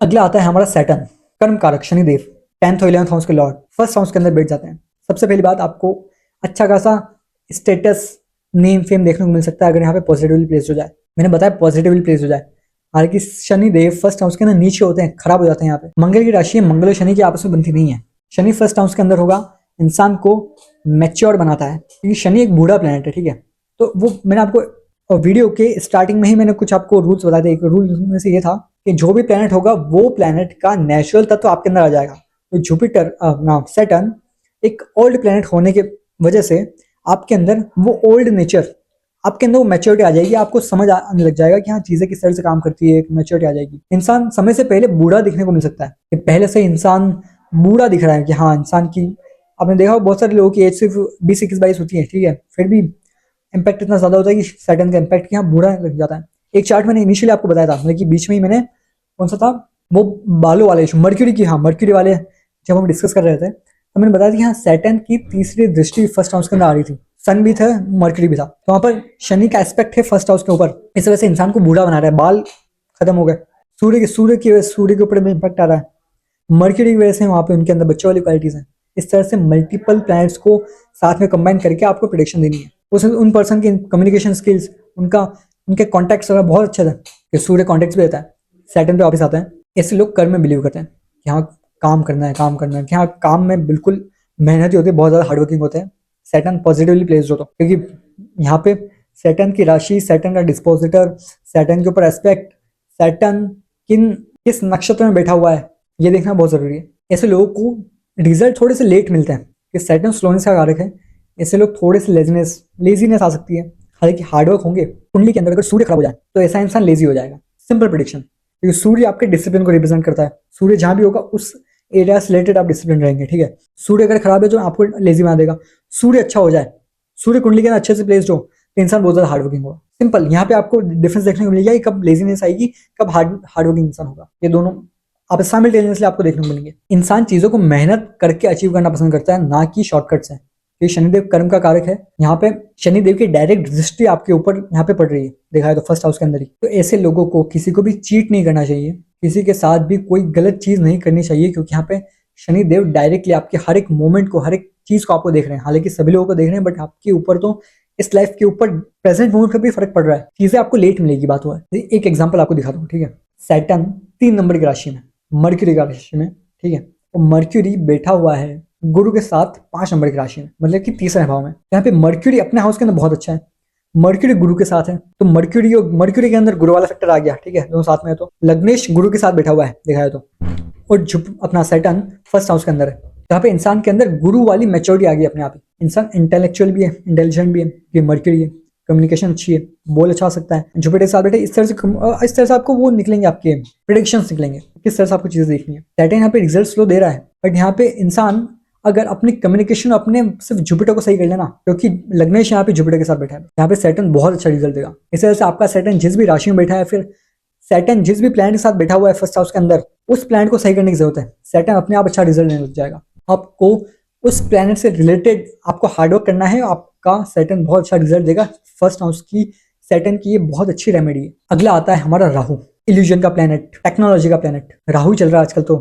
अगला आता है हमारा सैटर्न, कर्म कारक शनिदेव, 10th और 11th हाउस के लॉर्ड फर्स्ट हाउस के अंदर बैठ जाते हैं। सबसे पहली बात, आपको अच्छा खासा स्टेटस, नेम फेम देखने को मिल सकता है अगर यहाँ पे पॉजिटिवली प्लेस हो जाए। मैंने बताया पॉजिटिवली प्लेस हो जाए। हालांकि शनिदेव फर्स्ट हाउस के अंदर नीचे होते हैं, खराब हो जाते हैं। यहाँ पे मंगल की राशि है, मंगल और शनि की आपस में बनती नहीं है। शनि फर्स्ट हाउस के अंदर होगा, इंसान को मैच्योर बनाता है, क्योंकि शनि एक बूढ़ा प्लेनेट है, ठीक है। तो वो मैंने आपको वीडियो के स्टार्टिंग में ही मैंने कुछ आपको रूल्स बताए थे। एक रूल में से ये था कि जो भी प्लेनेट होगा वो प्लेनेट का नेचुरल तत्व आपके अंदर आ जाएगा। तो जुपिटर ना सैटर्न एक ओल्ड प्लेनेट होने के वजह से आपके अंदर वो ओल्ड नेचर, आपके अंदर वो मैच्योरिटी आ जाएगी। आपको समझ आने लग जाएगा कि हाँ चीजें किस तरह से काम करती है, एक मैच्योरिटी आ जाएगी। इंसान समय से पहले बूढ़ा दिखने को मिल सकता है कि पहले से इंसान बूढ़ा दिख रहा है, कि हाँ इंसान की, आपने देखा बहुत सारे लोगों की एज सिर्फ 20 21 22 होती है, ठीक है, फिर भी इम्पैक्ट इतना ज्यादा होता है कि सैटर्न का इम्पैक्ट यहाँ बूढ़ा लग जाता है। एक चार्ट मैंने इनिशियली आपको बताया था, मतलब कि बीच में ही मैंने, कौन सा था वो, बालों वाले इशू, मर्क्यूरी की, हाँ मर्क्यूरी वाले जब हम डिस्कस कर रहे थे तो मैंने बताया कि हाँ सैटर्न की तीसरी दृष्टि फर्स्ट हाउस के अंदर आ रही थी, सन भी था, मर्क्यूरी भी था। तो वहां पर शनि का एस्पेक्ट है फर्स्ट हाउस के ऊपर, इस वजह से इंसान को बूढ़ा बना रहा है, बाल खत्म हो गए। सूर्य के ऊपर में इम्पैक्ट आ रहा है, मर्क्यूरी की वजह से वहां पे उनके अंदर बच्चों वाली क्वालिटीज हैं। इस तरह से मल्टीपल प्लैनेट्स को साथ में कंबाइन करके आपको प्रिडिक्शन देनी है। उन पर्सन की कम्युनिकेशन स्किल्स, उनका उनके कॉन्टैक्ट्स बहुत अच्छे थे कि सूर्य कॉन्टैक्ट्स भी रहता है, सैटर्न पे वापस आता है। ऐसे लोग कर्म में बिलीव करते हैं कि हाँ काम करना है, काम करना है, कि हाँ काम में बिल्कुल मेहनती होते हैं, बहुत ज़्यादा हार्डवर्किंग होते हैं। सैटर्न पॉजिटिवली प्लेस्ड हो तो, क्योंकि यहाँ पे सैटर्न की राशि, सैटर्न का डिस्पोजिटर, सैटर्न के ऊपर एस्पेक्ट, सैटर्न किस नक्षत्र में बैठा हुआ है ये देखना बहुत जरूरी है। ऐसे लोगों को रिजल्ट थोड़े से लेट मिलते हैं कि सैटर्न स्लोनेस का कारक है। ऐसे लोग थोड़े से लेजीनेस आ सकती है। हालांकि हार्डवर्क होंगे, कुंडली के अंदर अगर सूर्य खराब हो जाए तो ऐसा इंसान लेजी हो जाएगा। सिंपल प्रिडिक्शन, क्योंकि सूर्य आपके डिसिप्लिन को रिप्रेजेंट करता है। सूर्य जहां भी होगा उस एरिया से रिलेटेड आप डिसिप्लिन रहेंगे, ठीक है। सूर्य अगर खराब है तो आपको लेजी बना देगा। सूर्य अच्छा हो जाए, सूर्य कुंडली के अंदर अच्छे से प्लेस्ड हो तो इंसान बहुत ज्यादा हार्डवर्किंग होगा। सिंपल, यहाँ पे आपको डिफरेंस देखने को मिलेगा कि कब लेजीनेस आएगी, कब हार्डवर्किंग इंसान होगा। ये दोनों आप साइमल्टेनियसली आपको देखने को मिलेंगे। इंसान चीजों को मेहनत करके अचीव करना पसंद करता है, ना कि शॉर्टकट से। ये शनिदेव कर्म का कारक है। यहाँ पे शनिदेव की डायरेक्ट दृष्टि आपके ऊपर यहाँ पे पड़ रही है, देखा है तो फर्स्ट हाउस के अंदर ही। तो ऐसे लोगों को किसी को भी चीट नहीं करना चाहिए, किसी के साथ भी कोई गलत चीज नहीं करनी चाहिए, क्योंकि यहाँ पे शनिदेव डायरेक्टली आपके हर एक मोमेंट को, हर एक चीज को आपको देख रहे हैं। हालांकि सभी लोगों को देख रहे हैं, बट आपके ऊपर तो इस लाइफ के ऊपर प्रेजेंट मोमेंट पर भी फर्क पड़ रहा है। चीजें आपको लेट मिलेगी, बात हुआ है। एक एग्जाम्पल आपको दिखाता हूँ, ठीक है। सैटर्न 3 नंबर की राशि में, मर्क्यूरी की राशि में, ठीक है। तो मर्क्यूरी बैठा हुआ है गुरु के साथ 5 नंबर की राशि में, मतलब कि तीसरे भाव में। यहाँ पे मर्क्यूरी अपने हाउस के अंदर बहुत अच्छा है, मर्क्यूरी गुरु के साथ है, तो मर्क्यूरी के अंदर गुरु वाला फैक्टर आ गया, ठीक है, दोनों साथ में है। तो लग्नेश गुरु के साथ बैठा हुआ है, देखा है तो। और अपना सैटर्न फर्स्ट हाउस के अंदर है, यहाँ पे इंसान के अंदर गुरु वाली मैच्योरिटी आ गई अपने आप ही। इंसान इंटेलेक्चुअल भी है, इंटेलिजेंट भी है, ये मर्क्यूरी है, कम्युनिकेशन अच्छी है, बोल अच्छा सकता है। जुपिटर के साथ बैठे इस तरह से आपको वो निकलेंगे, आपके प्रिडिक्शंस निकलेंगे, किस तरह से आपको चीजें देखनी है। सैटर्न यहाँ पे रिजल्ट स्लो दे रहा है, बट यहाँ पे इंसान अगर अपनी कम्युनिकेशन अपने सिर्फ जुपिटर को सही कर लेना, क्योंकि लग्नेश यहाँ पे जुपिटर के साथ बैठा है, यहाँ पे सैटर्न बहुत अच्छा रिजल्ट देगा। इस तरह से आपका सैटर्न जिस भी राशि में बैठा है, फिर सैटर्न जिस भी प्लैनेट के साथ बैठा हुआ है फर्स्ट हाउस के अंदर, उस प्लैनेट को सही करने की जरूरत है। सैटर्न अपने आप अच्छा रिजल्ट देने लग जाएगा। आपको उस प्लैनेट से रिलेटेड आपको हार्डवर्क करना है, आपका सैटर्न बहुत अच्छा रिजल्ट देगा। फर्स्ट हाउस की सैटर्न की ये बहुत अच्छी रेमेडी है। अगला आता है हमारा राहु, इल्यूजन का प्लैनेट, टेक्नोलॉजी का प्लैनेट। राहु चल रहा है आजकल, तो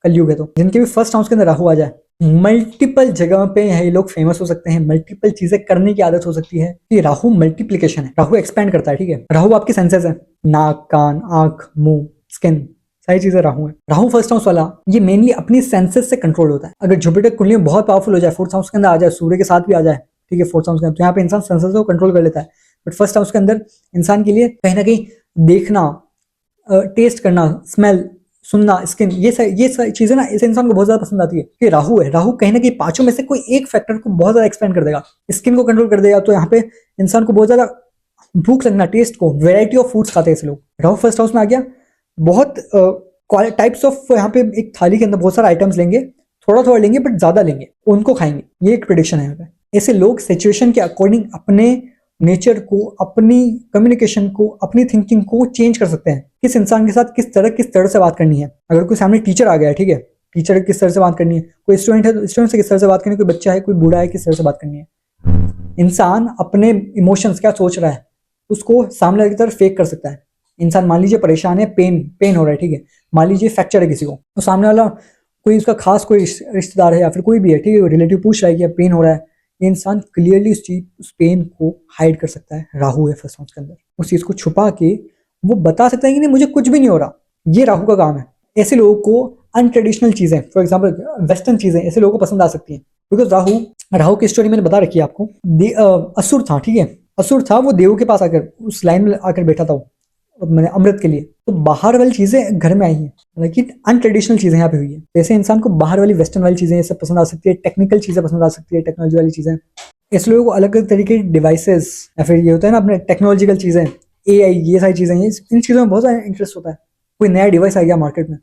कलयुग है, तो जिनके भी फर्स्ट हाउस के अंदर राहु आ जाए, मल्टीपल जगह पे ये लोग फेमस हो सकते हैं, मल्टीपल चीजें करने की आदत हो सकती है। ये राहु मल्टीप्लिकेशन है, राहु एक्सपेंड करता है, ठीक है। राहु आपकी सेंसेस है, नाक, कान, आंख, मुंह, स्किन, सारी चीजें राहु है। राहु फर्स्ट हाउस वाला ये मेनली अपनी सेंसेस से कंट्रोल होता है। अगर जुपिटर कुंडली में बहुत पावरफुल हो जाए, फोर्थ हाउस के अंदर आ जाए, सूर्य के साथ भी आ जाए, ठीक है, फोर्थ हाउस के अंदर, तो यहाँ पे इंसान सेंसेस को कंट्रोल कर लेता है। बट फर्स्ट हाउस के अंदर इंसान के लिए कहीं ना कहीं देखना, टेस्ट करना, स्मेल, सुनना, स्किन, ये सारी चीजें ना इस इंसान को बहुत ज्यादा पसंद आती है। कि राहु है, राहु कहीं ना कहीं पांचों में से कोई एक फैक्टर को बहुत ज्यादा एक्सपेंड कर देगा, स्किन को कंट्रोल कर देगा। तो यहाँ पे इंसान को बहुत ज्यादा भूख लगना, टेस्ट को, वेराइटी ऑफ फूड्स खाते हैं ऐसे लोग। राहु फर्स्ट हाउस में आ गया, बहुत टाइप्स ऑफ, यहाँ पे एक थाली के अंदर बहुत सारे आइटम्स लेंगे, थोड़ा थोड़ा लेंगे बट ज्यादा लेंगे, उनको खाएंगे। ये एक प्रिडिक्शन है यहाँ पे। ऐसे लोग सिचुएशन के अकॉर्डिंग अपने नेचर को, अपनी कम्युनिकेशन को, अपनी थिंकिंग को चेंज कर सकते हैं। किस इंसान के साथ किस तरह से बात करनी है। अगर कोई सामने टीचर आ गया है, ठीक है, टीचर किस तरह से बात करनी है, कोई स्टूडेंट है तो स्टूडेंट से किस तरह से बात करनी है, कोई बच्चा है, कोई बूढ़ा है, किस तरह से बात करनी है। इंसान अपने इमोशंस क्या सोच रहा है उसको सामने की तरफ फेक कर सकता है। इंसान मान लीजिए परेशान है, पेन हो रहा है, ठीक है, मान लीजिए फ्रैक्चर है किसी को, तो सामने वाला कोई उसका खास कोई रिश्तेदार है या फिर कोई भी है, ठीक है, रिलेटिव पूछ रहा है कि पेन हो रहा है, ये इंसान क्लियरली उस पेन को हाइड कर सकता है। राहु है फर्स्ट हाउस के अंदर, उस चीज को छुपा के वो बता सकता है कि नहीं मुझे कुछ भी नहीं हो रहा। ये राहु का काम है। ऐसे लोगों को अनट्रेडिशनल चीजें, फॉर एग्जाम्पल वेस्टर्न चीजें, ऐसे लोगों को पसंद आ सकती हैं, बिकॉज राहु की स्टोरी मैंने बता रखी है आपको। असुर था, ठीक है, असुर था, वो देव के पास आकर उस लाइन में आकर बैठा था, मैंने अमृत के लिए, तो बाहर वाली चीजें घर में आई हैं, लेकिन अनट्रेडिशनल चीजें यहाँ पे हुई है। जैसे इंसान को बाहर वाली वेस्टर्न वाली चीजें ये सब पसंद आ सकती है, टेक्निकल चीजें पसंद आ सकती है, टेक्नोलॉजी वाली चीजें। इस लोगों को अलग अलग तरीके की डिवाइसेस या फिर ये होता है ना अपने टेक्नोलॉजिकल चीजें, AI, ये सारी चीजें, इन चीजों में बहुत सारा इंटरेस्ट होता है। कोई नया डिवाइस आ गया मार्केट में,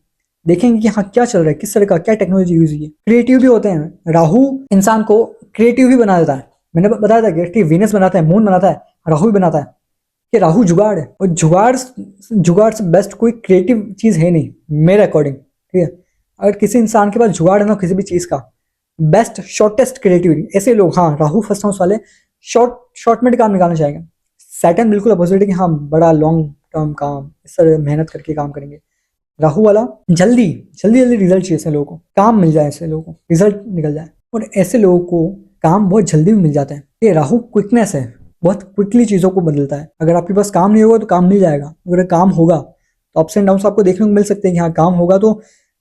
देखेंगे कि हाँ क्या चल रहा है, किस तरह का क्या टेक्नोलॉजी यूज हुई है। क्रिएटिव भी होते हैं। राहु इंसान को क्रिएटिव भी बना देता है। मैंने बताया था कि वीनस बनाता है, मून बनाता है, राहु भी बनाता है, कि राहु जुगाड़ है, और जुगाड़ से बेस्ट कोई क्रिएटिव चीज है नहीं मेरे अकॉर्डिंग, ठीक है। अगर किसी इंसान के पास जुगाड़ है ना किसी भी चीज का, बेस्ट शॉर्टेस्ट क्रिएटिविटी, ऐसे लोग, हाँ राहु फर्स्ट हाउस वाले शॉर्ट में काम निकालना चाहेंगे। सैटर्न बिल्कुल अपोजिट है कि हाँ बड़ा लॉन्ग टर्म काम, इस तरह मेहनत करके काम करेंगे। राहु वाला जल्दी रिजल्ट चाहिए ऐसे लोगों को, काम मिल जाए, ऐसे लोगों को रिजल्ट निकल जाए, और ऐसे लोगों को काम बहुत जल्दी भी मिल जाता है। ये राहु क्विकनेस है, बहुत क्विकली चीजों को बदलता है। अगर आपके पास काम नहीं होगा तो काम मिल जाएगा, अगर काम होगा तो अप्स एंड डाउन्स आपको देखने को मिल सकते हैं कि हाँ काम होगा तो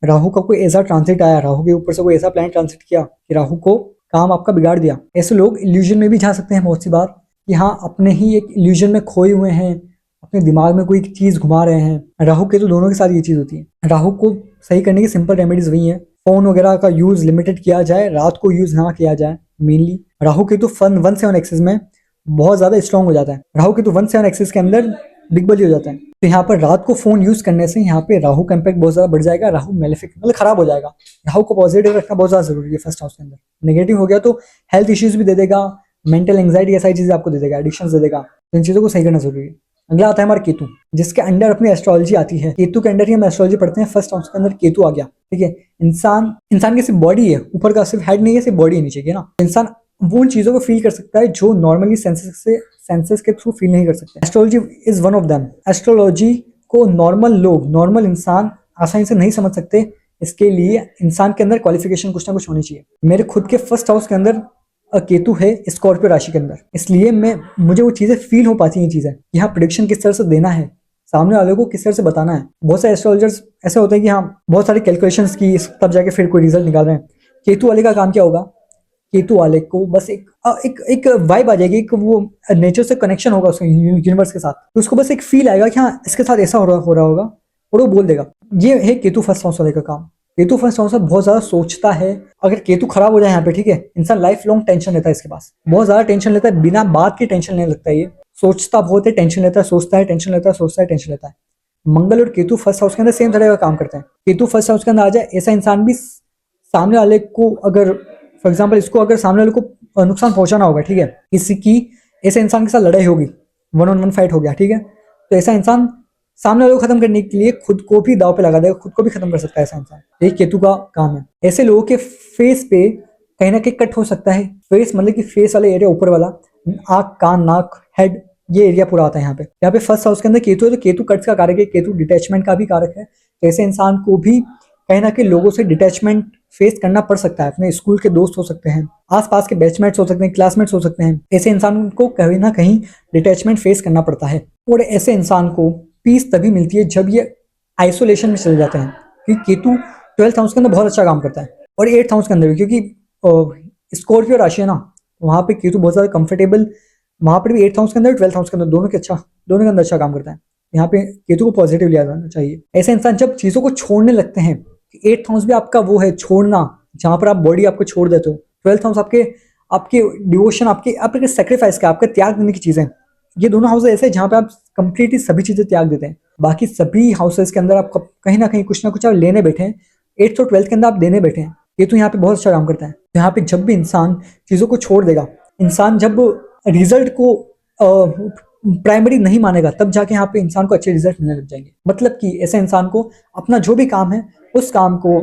राहु का कोई ऐसा ट्रांसिट आया, राहु के ऊपर से कोई ऐसा प्लैनेट ट्रांसिट किया कि राहु को काम आपका बिगाड़ दिया। ऐसे लोग इल्यूजन में भी जा सकते हैं बहुत सी बार, कि हाँ अपने ही एक इल्यूजन में खोए हुए हैं, अपने दिमाग में कोई चीज घुमा रहे हैं। राहु के तो दोनों के साथ ये चीज होती है। राहु को सही करने की सिंपल रेमेडीज वही है, फोन वगैरह का यूज लिमिटेड किया जाए, रात को यूज ना किया जाए मेनली। राहु के तो 1/7 एक्सिस में बहुत ज्यादा स्ट्रॉन्ग हो जाता है, राहु के तो 1/7 एक्सिस के अंदर दिग्बल हो जाता है। तो यहाँ पर रात को फोन यूज करने से यहाँ पे राहु का इम्पैक्ट बहुत ज्यादा बढ़ जाएगा, राहु मेलेफिक मतलब खराब हो जाएगा। राहु को पॉजिटिव रखना बहुत ज्यादा जरूरी है फर्स्ट हाउस के अंदर। नेगेटिव हो गया तो हेल्थ इश्यूज भी दे देगा, मेंटल एंग्जाइटी, ऐसी चीजें आपको दे देगा, एडिक्शन दे देगा। इन चीजों को सही करना जरूरी है। अगला आता है हमारा केतु, जिसके अंडर अपनी एस्ट्रोलॉजी आती है। केतु के अंडर ही हम एस्ट्रोलॉजी पढ़ते हैं। फर्स्ट हाउस के अंदर केतु आ गया, ठीक है। इंसान की सिर्फ बॉडी है, ऊपर का सिर्फ हेड नहीं है, सिर्फ बॉडी है नीचे की ना। इंसान वो उन चीजों को फील कर सकता है जो नॉर्मली सेंसेस के थ्रू फील नहीं कर सकते। Astrology is one of them. Astrology को नॉर्मल इंसान आसानी से नहीं समझ सकते, इसके लिए इंसान के अंदर क्वालिफिकेशन कुछ ना कुछ होनी चाहिए। मेरे खुद के फर्स्ट हाउस के अंदर केतु है स्कॉर्पियो राशि के अंदर, इसलिए मुझे वो चीजें फील हो पाती हैं, चीजें यहाँ प्रिडिक्शन किस तरह से देना है, सामने वाले को किस तरह से बताना है। बहुत सारे एस्ट्रोलॉजर्स ऐसे होते हैं कि हाँ बहुत सारी कैलकुलेशंस की तब जाके फिर कोई रिजल्ट निकाल रहे हैं। केतु वाले का काम क्या होगा, केतु वाले को बस एक वाइब आ जाएगी, एक वो नेचर से कनेक्शन होगा उसका, यूनिवर्स के साथ, तो उसको बस एक फील आएगा कि हाँ इसके साथ ऐसा हो रहा होगा, और वो बोल देगा। ये है केतु फर्स्ट हाउस वाले का काम। केतु फर्स्ट हाउस बहुत ज्यादा सोचता है। अगर केतु खराब हो जाए यहाँ पे, ठीक है, इंसान लाइफ लॉन्ग टेंशन लेता है, इसके पास बहुत ज्यादा टेंशन लेता है, बिना बात की टेंशन लेने लगता है। ये सोचता बहुत है, टेंशन लेता है, सोचता है, टेंशन लेता है, सोचता है, टेंशन लेता है। मंगल और केतु फर्स्ट हाउस के अंदर सेम तरह का काम करते हैं। केतु फर्स्ट हाउस के अंदर आ जाए, ऐसा इंसान भी सामने वाले को, अगर फॉर एग्जाम्पल इसको अगर सामने वाले को नुकसान पहुंचाना होगा, ठीक है, किसी की ऐसे इंसान के साथ लड़ाई होगी, 1-on-1 फाइट हो गया, ठीक है, तो ऐसा इंसान सामने वाले को खत्म करने के लिए खुद को भी दाव पे लगा देगा, खुद को भी खत्म कर सकता है ऐसा इंसान। ये केतु का काम है। ऐसे लोगों के फेस पे कहीं ना कहीं कट हो सकता है। फेस मतलब कि फेस वाले एरिया, ऊपर वाला आंख, कान, नाक, हेड, ये एरिया पूरा आता है यहाँ पे फर्स्ट हाउस के अंदर केतु है, तो केतु कट्स का कारक है, केतु डिटैचमेंट का भी कारक है। तो ऐसे इंसान को भी कहीं ना कहीं लोगों से डिटैचमेंट फेस करना पड़ सकता है। अपने स्कूल के दोस्त हो सकते हैं, आसपास के बैचमेट्स हो सकते हैं, क्लासमेट्स हो सकते हैं। ऐसे इंसान को कहीं ना कहीं डिटैचमेंट फेस करना पड़ता है। और ऐसे इंसान को पीस तभी मिलती है जब ये आइसोलेशन में चले जाते हैं, क्योंकि केतु 12th हाउस के अंदर बहुत अच्छा काम करता है, और 8th हाउस के अंदर भी, क्योंकि स्कॉर्पियो राशि है ना, वहाँ पे केतु बहुत ज्यादा कंफर्टेबल, वहाँ पर भी 8th हाउस के अंदर 12th हाउस के अंदर दोनों के अंदर अच्छा काम करता है। यहाँ पे केतु को पॉजिटिव लिया जाना चाहिए। ऐसे इंसान जब चीजों को छोड़ने लगते हैं, 8th हाउस भी आपका वो है छोड़ना, जहां पर आप बॉडी आपको छोड़ देते हो। 12th हाउस आपके डिवोशन, आपके सेक्रीफाइस का, आपके त्याग देने की चीजें। ये दोनों हाउसेस ऐसे हैं जहां पे आप कंप्लीटली सभी चीजें त्याग देते हैं। बाकी सभी हाउसेस के अंदर आप कहीं ना कहीं कुछ ना कुछ आप लेने बैठे हैं। 8th और 12th के अंदर आप देने बैठे हैं। ये तो यहाँ पे बहुत अच्छा काम करता है। यहाँ पे जब भी इंसान चीजों को छोड़ देगा, इंसान जब रिजल्ट को प्राइमरी नहीं मानेगा, तब जाके यहाँ पे इंसान को अच्छे रिजल्ट मिलने लग जाएंगे। मतलब कि ऐसे इंसान को अपना जो भी काम है, उस काम को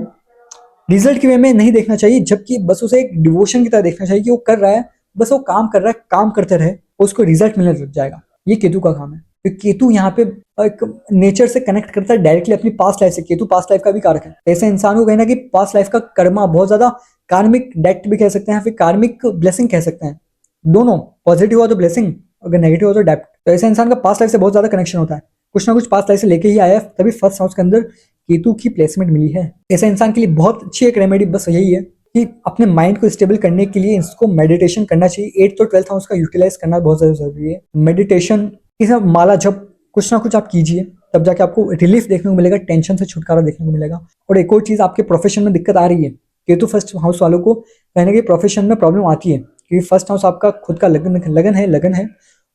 रिजल्ट के वे में नहीं देखना चाहिए, जबकि बस उसे एक डिवोशन की तरह देखना चाहिए कि वो कर रहा है, बस वो काम कर रहा है, काम करते रहे, उसको रिजल्ट मिलने लग जाएगा। ये केतु का काम है। तो केतु यहाँ पे एक नेचर से कनेक्ट करता है डायरेक्टली अपनी पास्ट लाइफ से। केतु पास्ट लाइफ का भी कारक है। ऐसे इंसान को कहना कि पास्ट लाइफ का कर्मा बहुत ज्यादा, कार्मिक डेट भी कह सकते हैं, फिर कार्मिक ब्लेसिंग कह सकते हैं। दोनों, पॉजिटिव हुआ तो ब्लेसिंग, अगर नेगेटिव हो तो डेप्ट। तो ऐसे इंसान का पास्ट लाइफ से बहुत ज्यादा कनेक्शन होता है, कुछ ना कुछ पास्ट लाइफ से लेके ही आया है, तभी फर्स्ट हाउस के अंदर केतु की प्लेसमेंट मिली है। ऐसे इंसान के लिए बहुत अच्छी एक रेमेडी बस यही है कि अपने माइंड को स्टेबल करने के लिए इसको मेडिटेशन करना चाहिए। 8th और 12th हाउस का यूटिलाइज करना बहुत ज्यादा जरूरी है। मेडिटेशन की सब माला जब कुछ ना कुछ आप कीजिए, तब जाके आपको रिलीफ देखने को मिलेगा, टेंशन से छुटकारा देखने को मिलेगा। और एक और चीज, आपके प्रोफेशन में दिक्कत आ रही है, केतु फर्स्ट हाउस वालों को कहने की प्रोफेशन में प्रॉब्लम आती है, क्योंकि फर्स्ट हाउस आपका खुद का लगन है।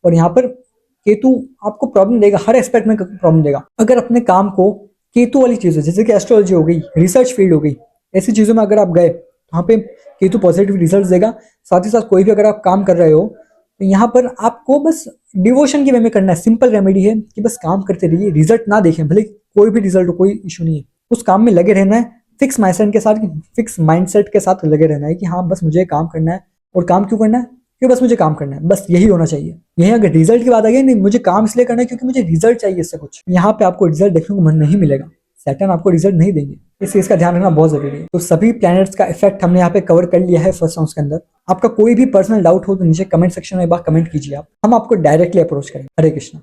और यहाँ पर केतु आपको प्रॉब्लम देगा, हर एस्पेक्ट में प्रॉब्लम देगा। अगर अपने काम को केतु वाली चीजें, जैसे कि एस्ट्रोलॉजी हो गई, रिसर्च फील्ड हो गई, ऐसी चीजों में अगर आप गए, वहाँ पे केतु पॉजिटिव रिजल्ट देगा। साथ ही साथ कोई भी अगर आप काम कर रहे हो, तो यहाँ पर आपको बस डिवोशन की वे में करना है। सिंपल रेमेडी है कि बस काम करते रहिए, रिजल्ट ना देखें, भले कोई भी रिजल्ट हो, कोई इशू नहीं है, उस काम में लगे रहना है। फिक्स माइंडसेट के साथ लगे रहना है कि हाँ बस मुझे काम करना है। और काम क्यों करना है? क्योंकि बस मुझे काम करना है, बस यही होना चाहिए। यही अगर रिजल्ट की बात आ गई, नहीं मुझे काम इसलिए करना है क्योंकि मुझे रिजल्ट चाहिए इससे कुछ, यहाँ पे आपको रिजल्ट देखने को नहीं मिलेगा। सैटर्न आपको रिजल्ट नहीं देंगे, इस चीज का ध्यान रखना बहुत जरूरी है। तो सभी प्लैनेट्स का इफेक्ट हमने यहाँ पे कवर कर लिया है फर्स्ट हाउस के अंदर। आपका कोई भी पर्सनल डाउट हो तो नीचे कमेंट सेक्शन में एक बार कमेंट कीजिए, आप हम आपको डायरेक्टली अप्रोच करेंगे। हरे कृष्णा।